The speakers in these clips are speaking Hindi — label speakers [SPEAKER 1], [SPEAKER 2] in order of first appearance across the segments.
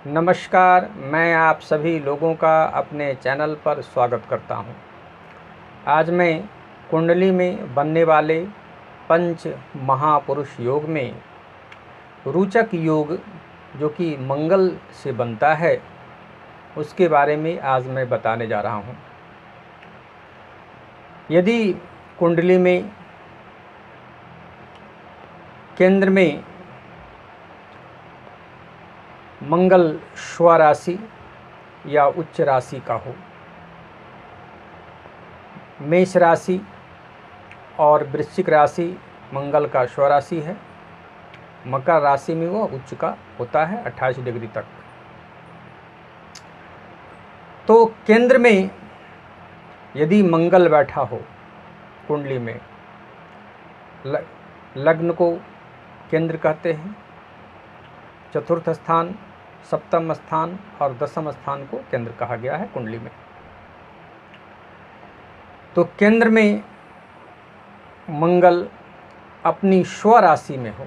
[SPEAKER 1] नमस्कार, मैं आप सभी लोगों का अपने चैनल पर स्वागत करता हूं। आज मैं कुंडली में बनने वाले पंच महापुरुष योग में रोचक योग जो कि मंगल से बनता है उसके बारे में आज मैं बताने जा रहा हूं। यदि कुंडली में केंद्र में मंगल स्वराशि या उच्च राशि का हो, मेष राशि और वृश्चिक राशि मंगल का स्वराशि है, मकर राशि में वो उच्च का होता है 28 डिग्री तक। तो केंद्र में यदि मंगल बैठा हो कुंडली में, लग्न को केंद्र कहते हैं, चतुर्थ स्थान, सप्तम स्थान और दसम स्थान को केंद्र कहा गया है कुंडली में। तो केंद्र में मंगल अपनी स्वराशि में हो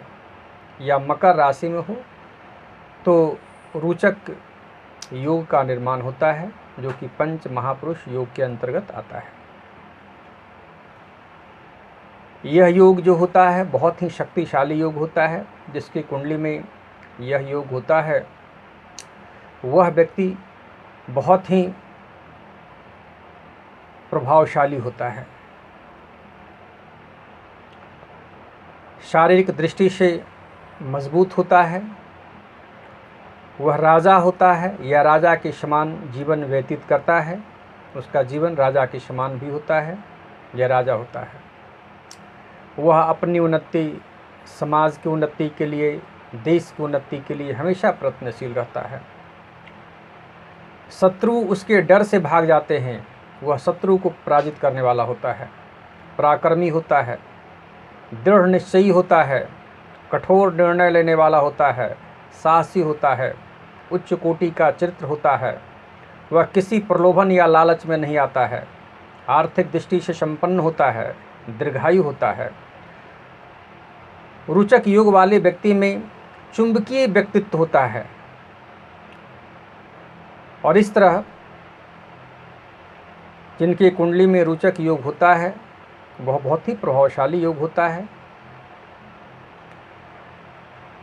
[SPEAKER 1] या मकर राशि में हो तो रोचक योग का निर्माण होता है, जो कि पंच महापुरुष योग के अंतर्गत आता है। यह योग जो होता है बहुत ही शक्तिशाली योग होता है। जिसकी कुंडली में यह योग होता है वह व्यक्ति बहुत ही प्रभावशाली होता है। शारीरिक दृष्टि से मजबूत होता है। वह राजा होता है या राजा के समान जीवन व्यतीत करता है। उसका जीवन राजा के समान भी होता है या राजा होता है। वह अपनी उन्नति, समाज की उन्नति के लिए, देश की उन्नति के लिए हमेशा प्रयत्नशील रहता है। शत्रु उसके डर से भाग जाते हैं। वह शत्रु को पराजित करने वाला होता है, पराक्रमी होता है, दृढ़ निश्चयी होता है, कठोर निर्णय लेने वाला होता है, साहसी होता है, उच्च कोटि का चरित्र होता है। वह किसी प्रलोभन या लालच में नहीं आता है। आर्थिक दृष्टि से संपन्न होता है, दीर्घायु होता है। रोचक योग वाले व्यक्ति में चुंबकीय व्यक्तित्व होता है और इस तरह जिनकी कुंडली में रोचक योग होता है वह बहुत ही प्रभावशाली योग होता है।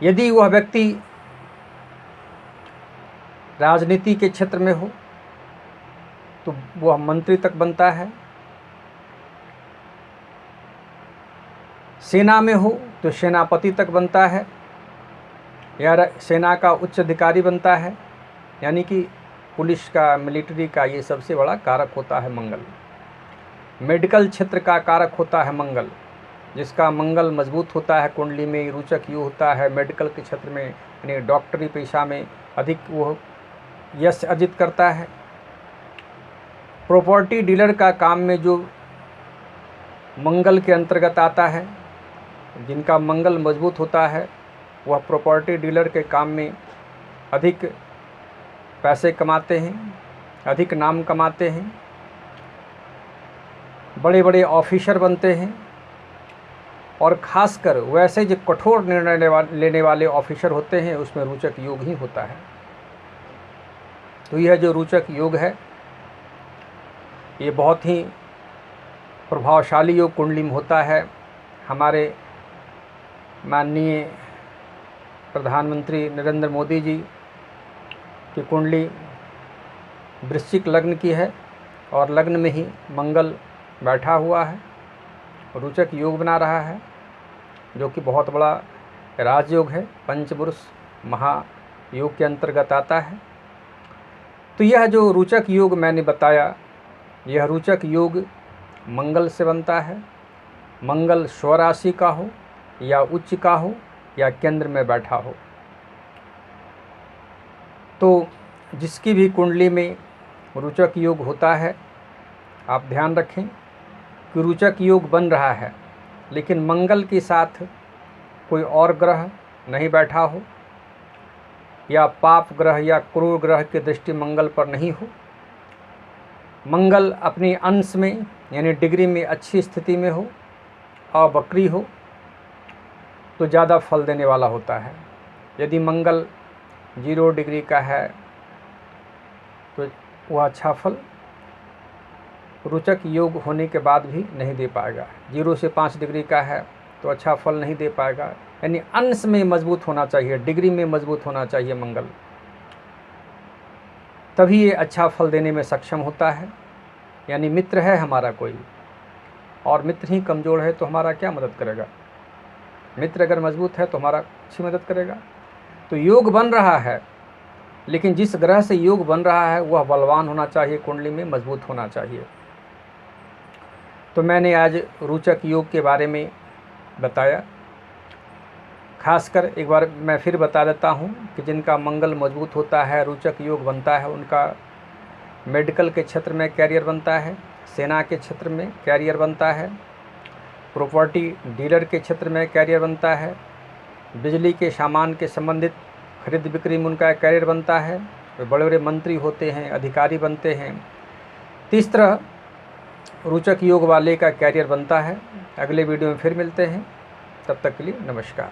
[SPEAKER 1] यदि वह व्यक्ति राजनीति के क्षेत्र में हो तो वह मंत्री तक बनता है। सेना में हो तो सेनापति तक बनता है या सेना का उच्च अधिकारी बनता है। यानी कि पुलिस का, मिलिट्री का ये सबसे बड़ा कारक होता है मंगल। मेडिकल क्षेत्र का कारक होता है मंगल। जिसका मंगल मजबूत होता है कुंडली में, रोचक योग होता है, मेडिकल के क्षेत्र में यानी डॉक्टरी पेशा में अधिक वो यश अर्जित करता है। प्रॉपर्टी डीलर का काम में जो मंगल के अंतर्गत आता है, जिनका मंगल मजबूत होता है वह प्रॉपर्टी डीलर के काम में अधिक पैसे कमाते हैं, अधिक नाम कमाते हैं, बड़े बड़े ऑफिसर बनते हैं। और ख़ासकर वैसे जो कठोर निर्णय लेने वाले ऑफिसर होते हैं उसमें रोचक योग ही होता है। तो यह जो रोचक योग है ये बहुत ही प्रभावशाली योग कुंडली में होता है। हमारे माननीय प्रधानमंत्री नरेंद्र मोदी जी की कुंडली वृश्चिक लग्न की है और लग्न में ही मंगल बैठा हुआ है, रोचक योग बना रहा है, जो कि बहुत बड़ा राजयोग है, पंचपुरुष महायोग के अंतर्गत आता है। तो यह जो रोचक योग मैंने बताया, यह रोचक योग मंगल से बनता है। मंगल स्वराशि का हो या उच्च का हो या केंद्र में बैठा हो। तो जिसकी भी कुंडली में रोचक योग होता है, आप ध्यान रखें कि रोचक योग बन रहा है लेकिन मंगल के साथ कोई और ग्रह नहीं बैठा हो या पाप ग्रह या क्रूर ग्रह की दृष्टि मंगल पर नहीं हो। मंगल अपनी अंश में यानी डिग्री में अच्छी स्थिति में हो और वक्री हो तो ज़्यादा फल देने वाला होता है। यदि मंगल 0 डिग्री का है तो वह अच्छा फल रोचक योग होने के बाद भी नहीं दे पाएगा। 0 से 5 डिग्री का है तो अच्छा फल नहीं दे पाएगा। यानी अंश में मजबूत होना चाहिए, डिग्री में मजबूत होना चाहिए मंगल, तभी ये अच्छा फल देने में सक्षम होता है। यानी मित्र है हमारा कोई और मित्र ही कमज़ोर है तो हमारा क्या मदद करेगा। मित्र अगर मजबूत है तो हमारा अच्छी मदद करेगा। तो योग बन रहा है, लेकिन जिस ग्रह से योग बन रहा है वह बलवान होना चाहिए, कुंडली में मजबूत होना चाहिए। तो मैंने आज रोचक योग के बारे में बताया। खासकर एक बार मैं फिर बता देता हूँ कि जिनका मंगल मजबूत होता है, रोचक योग बनता है, उनका मेडिकल के क्षेत्र में कैरियर बनता है, सेना के क्षेत्र में कैरियर बनता है, प्रॉपर्टी डीलर के क्षेत्र में कैरियर बनता है, बिजली के सामान के संबंधित खरीद बिक्री में उनका कैरियर बनता है, बड़े बड़े मंत्री होते हैं, अधिकारी बनते हैं। तो इस तरह रोचक योग वाले का कैरियर बनता है। अगले वीडियो में फिर मिलते हैं, तब तक के लिए नमस्कार।